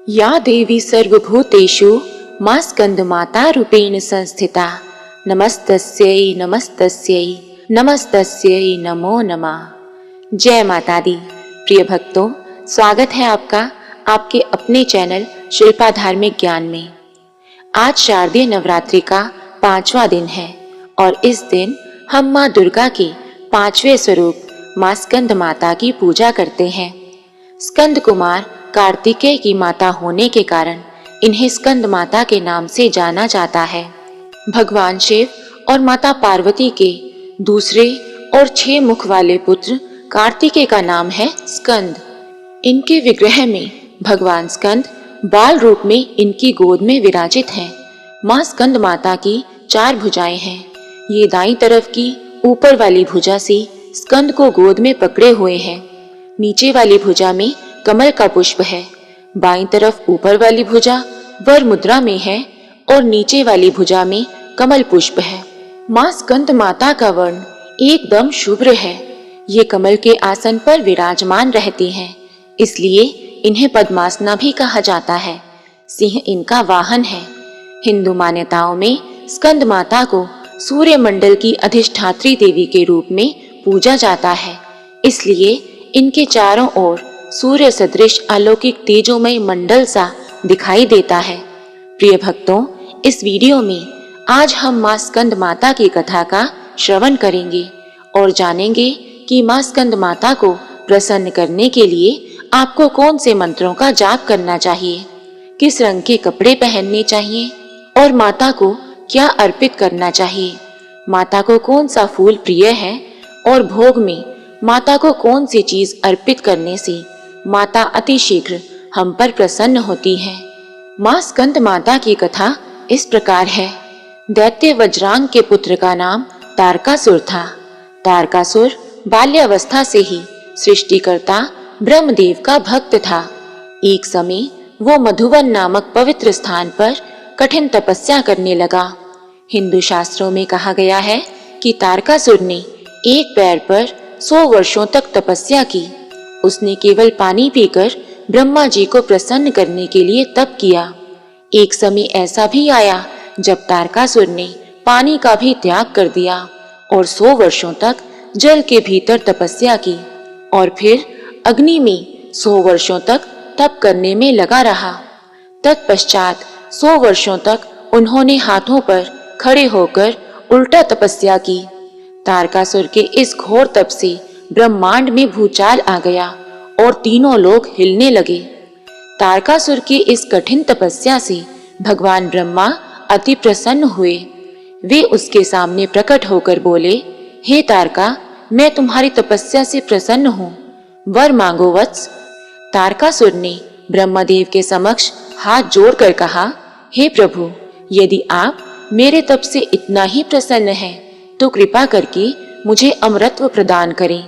या देवी सर्वभूतेषु मा स्कंदमाता रूपेण संस्थिता नमस्तस्यै नमस्तस्यै नमस्तस्यै नमो नमः। जय माता दी। प्रिय भक्तों, स्वागत है आपका आपके अपने चैनल शिल्पा धार्मिक ज्ञान में। आज शारदीय नवरात्रि का 5वां दिन है और इस दिन हम माँ दुर्गा के 5वें स्वरूप माँ स्कंद माता की पूजा करते हैं। स्कंद कुमार कार्तिकेय की माता होने के कारण इन्हें स्कंद माता के नाम से जाना जाता है। भगवान शिव और माता पार्वती के दूसरे और 6 मुख वाले पुत्र कार्तिकेय का नाम है स्कंद। इनके विग्रह में भगवान स्कंद बाल रूप में इनकी गोद में विराजित हैं। माँ स्कंद माता की 4 भुजाएं हैं। ये दाईं तरफ की ऊपर वाली भुजा से स्कंद को गोद में पकड़े हुए हैं। नीचे वाली भुजा में कमल का पुष्प है। बाईं तरफ ऊपर वाली भुजा वर मुद्रा में है और नीचे वाली भुजा में कमल पुष्प है। माँ स्कंद माता का वर्ण एकदम शुभ्र है। ये कमल के आसन पर विराजमान रहती हैं, इसलिए इन्हें पद्मासना भी कहा जाता है। सिंह इनका वाहन है। हिंदू मान्यताओं में स्कंद माता को सूर्य मंडल की अधिष्ठात्री देवी के रूप में पूजा जाता है, इसलिए इनके चारों ओर सूर्य सदृश अलौकिक तेजोमय मंडल सा दिखाई देता है। प्रिय भक्तों, इस वीडियो में आज हम माँ स्कंद माता की कथा का श्रवण करेंगे और जानेंगे कि माँ स्कंद माता को प्रसन्न करने के लिए आपको कौन से मंत्रों का जाप करना चाहिए, किस रंग के कपड़े पहनने चाहिए और माता को क्या अर्पित करना चाहिए, माता को कौन सा फूल प्रिय है और भोग में माता को कौन सी चीज अर्पित करने से माता अति शीघ्र हम पर प्रसन्न होती है। माँ स्कंद माता की कथा इस प्रकार है। दैत्य वज्रांग के पुत्र का नाम तारकासुर था। तारकासुर बाल्यावस्था से ही सृष्टिकर्ता ब्रह्मदेव का भक्त था। एक समय वो मधुवन नामक पवित्र स्थान पर कठिन तपस्या करने लगा। हिंदू शास्त्रों में कहा गया है कि तारकासुर ने एक पैर पर 100 वर्षों तक तपस्या की। उसने केवल पानी पीकर ब्रह्मा जी को प्रसन्न करने के लिए तप किया। एक समय ऐसा भी आया जब तारकासुर ने पानी का भी त्याग कर दिया और 100 वर्षों तक जल के भीतर तपस्या की और फिर अग्नि में 100 वर्षों तक तप करने में लगा रहा। तत्पश्चात 100 वर्षों तक उन्होंने हाथों पर खड़े होकर उल्टा तपस्या की। तारकासुर के इस घोर तप से ब्रह्मांड में भूचाल आ गया और तीनों लोग हिलने लगे। तारकासुर की इस कठिन तपस्या से भगवान ब्रह्मा अति प्रसन्न हुए। वे उसके सामने प्रकट होकर बोले, हे तारका, मैं तुम्हारी तपस्या से प्रसन्न हूँ, वर मांगो वत्स। तारकासुर ने ब्रह्मदेव के समक्ष हाथ जोड़कर कहा, हे प्रभु, यदि आप मेरे तप से इतना ही प्रसन्न हैं, तो कृपा करके मुझे अमरत्व प्रदान करें।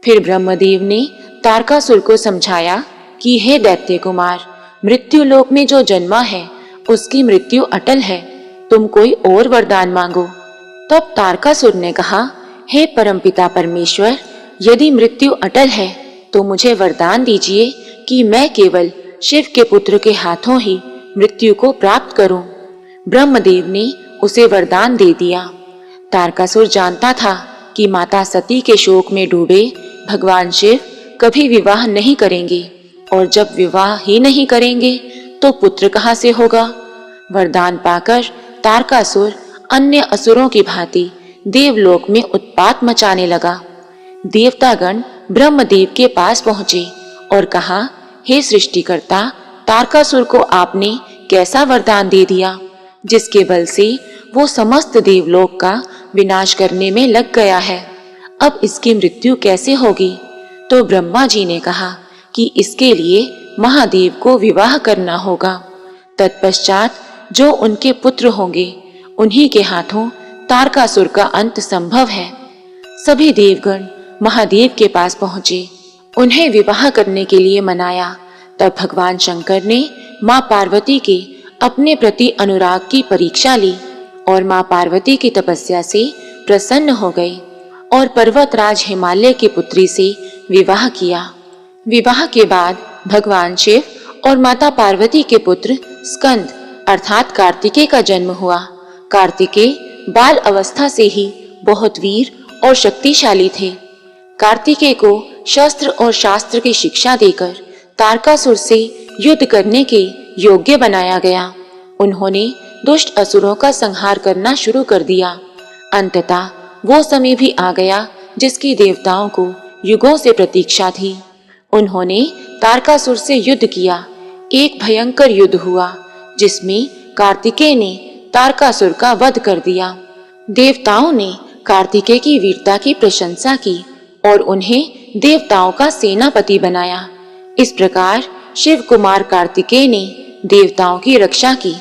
फिर ब्रह्मदेव ने तारकासुर को समझाया कि हे दैत्य कुमार, मृत्यु लोक में जो जन्मा है उसकी मृत्यु अटल है, तुम कोई और वरदान मांगो। तब तारकासुर ने कहा, हे परमपिता परमेश्वर, यदि मृत्यु अटल है तो मुझे वरदान दीजिए कि मैं केवल शिव के पुत्र के हाथों ही मृत्यु को प्राप्त करूं। ब्रह्मदेव ने उसे वरदान दे दिया। तारकासुर जानता था कि माता सती के शोक में डूबे भगवान शिव कभी विवाह नहीं करेंगे और जब विवाह ही नहीं करेंगे तो पुत्र कहाँ से होगा। वरदान पाकर तारकासुर अन्य असुरों की भांति देवलोक में उत्पात मचाने लगा। देवतागण ब्रह्मदेव के पास पहुंचे और कहा, हे सृष्टिकर्ता, तारकासुर को आपने कैसा वरदान दे दिया जिसके बल से वो समस्त देवलोक का विनाश करने में लग गया है। अब इसकी मृत्यु कैसे होगी। तो ब्रह्मा जी ने कहा कि इसके लिए महादेव को विवाह करना होगा। तत्पश्चात जो उनके पुत्र होंगे उन्हीं के हाथों तारकासुर का अंत संभव है। सभी देवगण महादेव के पास पहुंचे, उन्हें विवाह करने के लिए मनाया। तब भगवान शंकर ने माँ पार्वती के अपने प्रति अनुराग की परीक्षा ली और माँ पार्वती की तपस्या से प्रसन्न हो गए और पर्वतराज हिमालय की पुत्री से विवाह किया। विवाह के बाद भगवान शिव और माता पार्वती के पुत्र स्कंद अर्थात कार्तिकेय का जन्म हुआ। कार्तिकेय बाल अवस्था से ही बहुत वीर और शक्तिशाली थे। कार्तिकेय को शस्त्र और शास्त्र की शिक्षा देकर तारकासुर से युद्ध करने के योग्य बनाया गया। उन्होंने दुष्ट असुरों का संहार करना शुरू कर दिया। अंततः वो समय भी आ गया जिसकी देवताओं को युगों से प्रतीक्षा थी। उन्होंने तारकासुर से युद्ध किया। एक भयंकर युद्ध हुआ जिसमें कार्तिकेय ने तारकासुर का वध कर दिया। देवताओं ने कार्तिकेय की वीरता की प्रशंसा की और उन्हें देवताओं का सेनापति बनाया। इस प्रकार शिव कुमार कार्तिकेय ने देवताओं की रक्षा की।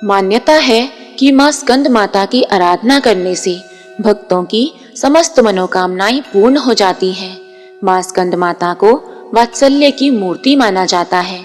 मान्यता है कि मां स्कंद माता की आराधना करने से भक्तों की समस्त मनोकामनाएं पूर्ण हो जाती हैं। मां स्कंद माता को वात्सल्य की मूर्ति माना जाता है।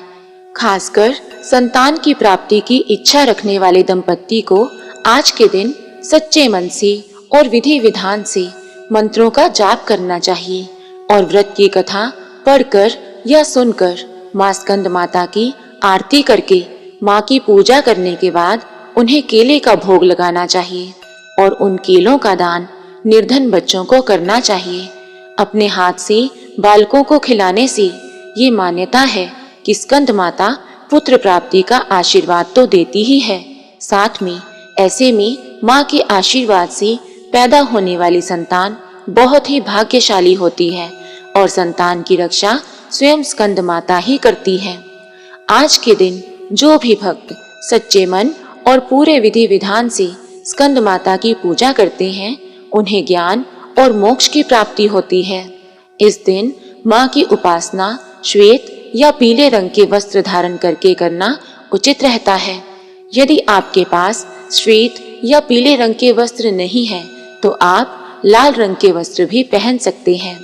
खासकर संतान की प्राप्ति की इच्छा रखने वाले दंपत्ति को आज के दिन सच्चे मन से और विधि विधान से मंत्रों का जाप करना चाहिए और व्रत की कथा पढ़कर या सुनकर मां स्कंद माता की आरती करके मां की पूजा करने के बाद उन्हें केले का भोग लगाना चाहिए और उन केलों का दान निर्धन बच्चों को करना चाहिए। अपने हाथ से बालकों को खिलाने से ये मान्यता है कि स्कंद माता पुत्र प्राप्ति का आशीर्वाद तो देती ही है, साथ में ऐसे में मां के आशीर्वाद से पैदा होने वाली संतान बहुत ही भाग्यशाली होती है और संतान की रक्षा स्वयं स्कंद माता ही करती है। आज के दिन जो भी भक्त सच्चे मन और पूरे विधि विधान से स्कंद माता की पूजा करते हैं उन्हें ज्ञान और मोक्ष की प्राप्ति होती है। इस दिन मां की उपासना श्वेत या पीले रंग के वस्त्र धारण करके करना उचित रहता है। यदि आपके पास श्वेत या पीले रंग के वस्त्र नहीं है तो आप लाल रंग के वस्त्र भी पहन सकते हैं।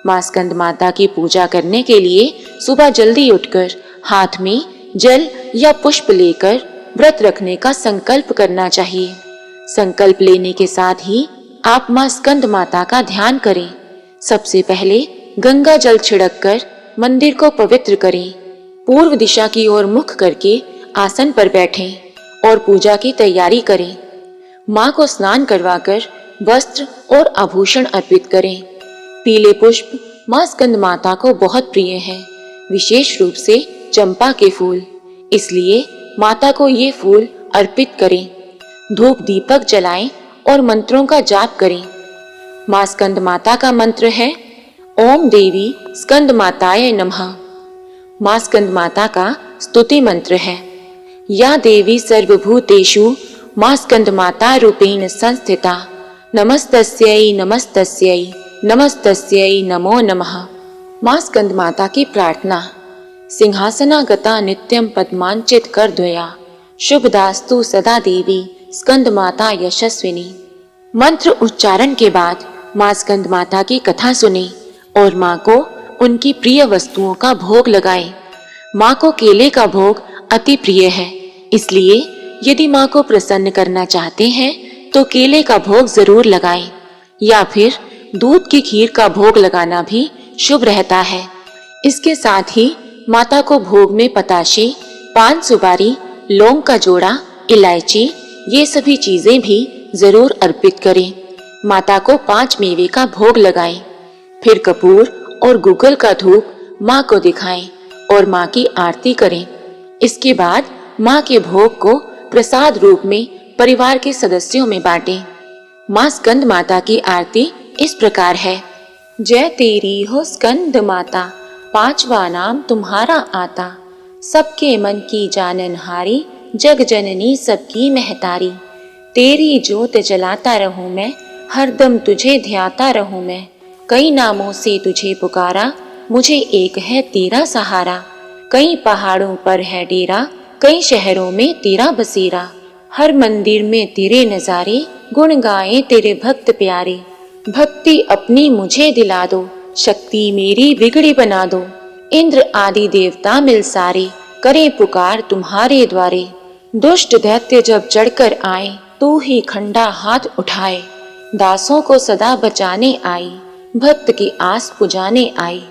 मां स्कंद माता की पूजा करने के लिए सुबह जल्दी उठकर हाथ में जल या पुष्प लेकर व्रत रखने का संकल्प करना चाहिए। संकल्प लेने के साथ ही आप मां स्कंद माता का ध्यान करें। सबसे पहले गंगा जल छिड़ककर मंदिर को पवित्र करें। पूर्व दिशा की ओर मुख करके आसन पर बैठें और पूजा की तैयारी करें। मां को स्नान करवाकर वस्त्र और आभूषण अर्पित करें। पीले पुष्प मां स्कंद माता को बहुत प्रिय हैं, विशेष रूप से चंपा के फूल, इसलिए माता को ये फूल अर्पित करें। धूप दीपक जलाएं और मंत्रों का जाप करें। मां स्कंद माता का मंत्र है ओम देवी स्कंद माताय नमः। मां स्कंद माता का स्तुति मंत्र है या देवी सर्वभूतेषु मां स्कंद माता रूपेण संस्थिता नमस्तस्यै नमस्तस्यै नमस्तस्यै नमो नमः। मां स्कंद माता की प्रार्थना सिंहासनागता नित्यं पद्मांचित कर द्वया शुभदास्तु सदा देवी स्कंद माता यशस्विनी। मंत्र उच्चारण के बाद मां स्कंद माता की कथा सुने और मां को उनकी प्रिय वस्तुओं का भोग लगाएं। मां को केले का भोग अति प्रिय है, इसलिए यदि मां को प्रसन्न करना चाहते हैं तो केले का भोग जरूर लगाएं या फिर दूध की खीर का भोग लगाना भी शुभ रहता है। इसके साथ ही माता को भोग में पताशे, पान सुपारी, लौंग का जोड़ा, इलायची ये सभी चीजें भी जरूर अर्पित करें। माता को 5 मेवे का भोग लगाएं। फिर कपूर और गूगल का धूप मां को दिखाएं और मां की आरती करें। इसके बाद मां के भोग को प्रसाद रूप में परिवार के सदस्यों में बांटें। मां स्कंद माता की आरती इस प्रकार है। जय तेरी हो स्कंद माता, 5वां नाम तुम्हारा आता, सबके मन की जाननहारी, जग जननी सबकी महतारी। तेरी ज्योत जलाता रहूं मैं, हरदम तुझे ध्याता रहूं मैं। कई नामों से तुझे पुकारा, मुझे एक है तेरा सहारा। कई पहाड़ों पर है डेरा, कई शहरों में तेरा बसेरा। हर मंदिर में तेरे नजारे, गुण गाए तेरे भक्त प्यारे। भक्ति अपनी मुझे दिला दो, शक्ति मेरी बिगड़ी बना दो। इंद्र आदि देवता मिल सारे, करे पुकार तुम्हारे द्वारे। दुष्ट दैत्य जब चढ़कर आए, तू ही खंडा हाथ उठाए। दासों को सदा बचाने आई, भक्त की आस पुजाने आई।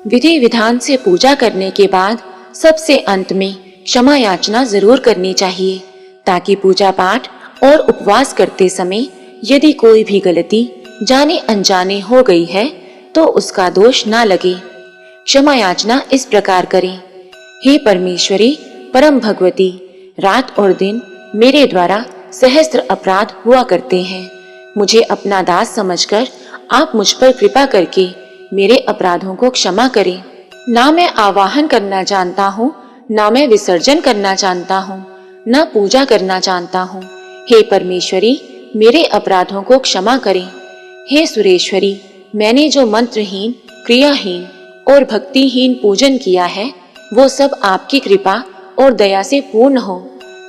विधि विधान से पूजा करने के बाद सबसे अंत में क्षमा याचना जरूर करनी चाहिए, ताकि पूजा पाठ और उपवास करते समय यदि कोई भी गलती जाने अनजाने हो गई है तो उसका दोष ना लगे। क्षमा याचना इस प्रकार करें। हे परमेश्वरी परम भगवती, रात और दिन मेरे द्वारा सहस्त्र अपराध हुआ करते हैं। मुझे अपना दास समझकर आप मुझ पर कृपा करके मेरे अपराधों को क्षमा करें। ना मैं आवाहन करना जानता हूँ, ना मैं विसर्जन करना जानता हूँ, ना पूजा करना जानता हूँ। हे परमेश्वरी मेरे अपराधों को क्षमा करें। हे सुरेश्वरी, मैंने जो मंत्रहीन, क्रियाहीन और भक्तिहीन पूजन किया है वो सब आपकी कृपा और दया से पूर्ण हो।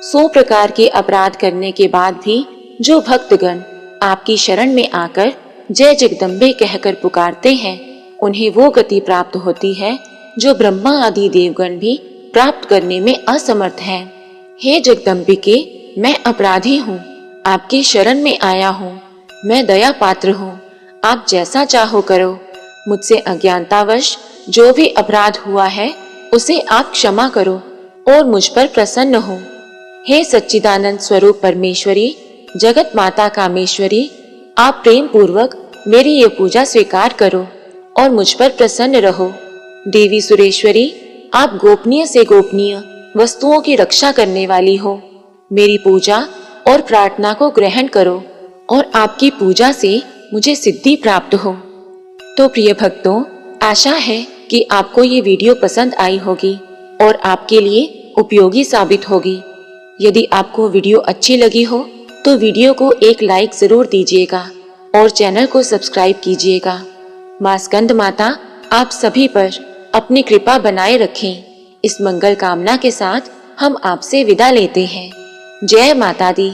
100 प्रकार के अपराध करने के बाद भी जो भक्तगण आपकी शरण में आकर जय जगदम्बे कहकर पुकारते हैं, उन्हें वो गति प्राप्त होती है जो ब्रह्मा आदि देवगण भी प्राप्त करने में असमर्थ हैं। हे जगदम्बिके, मैं अपराधी हूँ, आपकी शरण में आया हूँ। मैं दया पात्र हूँ, आप जैसा चाहो करो। मुझसे अज्ञानतावश जो भी अपराध हुआ है उसे आप क्षमा करो और मुझ पर प्रसन्न हो। हे सच्चिदानंद स्वरूप परमेश्वरी, जगत माता कामेश्वरी, आप प्रेम पूर्वक मेरी ये पूजा स्वीकार करो और मुझ पर प्रसन्न रहो। देवी सुरेश्वरी, आप गोपनीय से गोपनीय वस्तुओं की रक्षा करने वाली हो। मेरी पूजा और प्रार्थना को ग्रहण करो और आपकी पूजा से मुझे सिद्धि प्राप्त हो। तो प्रिय भक्तों, आशा है कि आपको ये वीडियो पसंद आई होगी और आपके लिए उपयोगी साबित होगी। यदि आपको वीडियो अच्छी लगी हो तो वीडियो को एक लाइक जरूर दीजिएगा और चैनल को सब्सक्राइब कीजिएगा। मां स्कंद माता आप सभी पर अपनी कृपा बनाए रखें। इस मंगल कामना के साथ हम आपसे विदा लेते हैं। जय माता दी।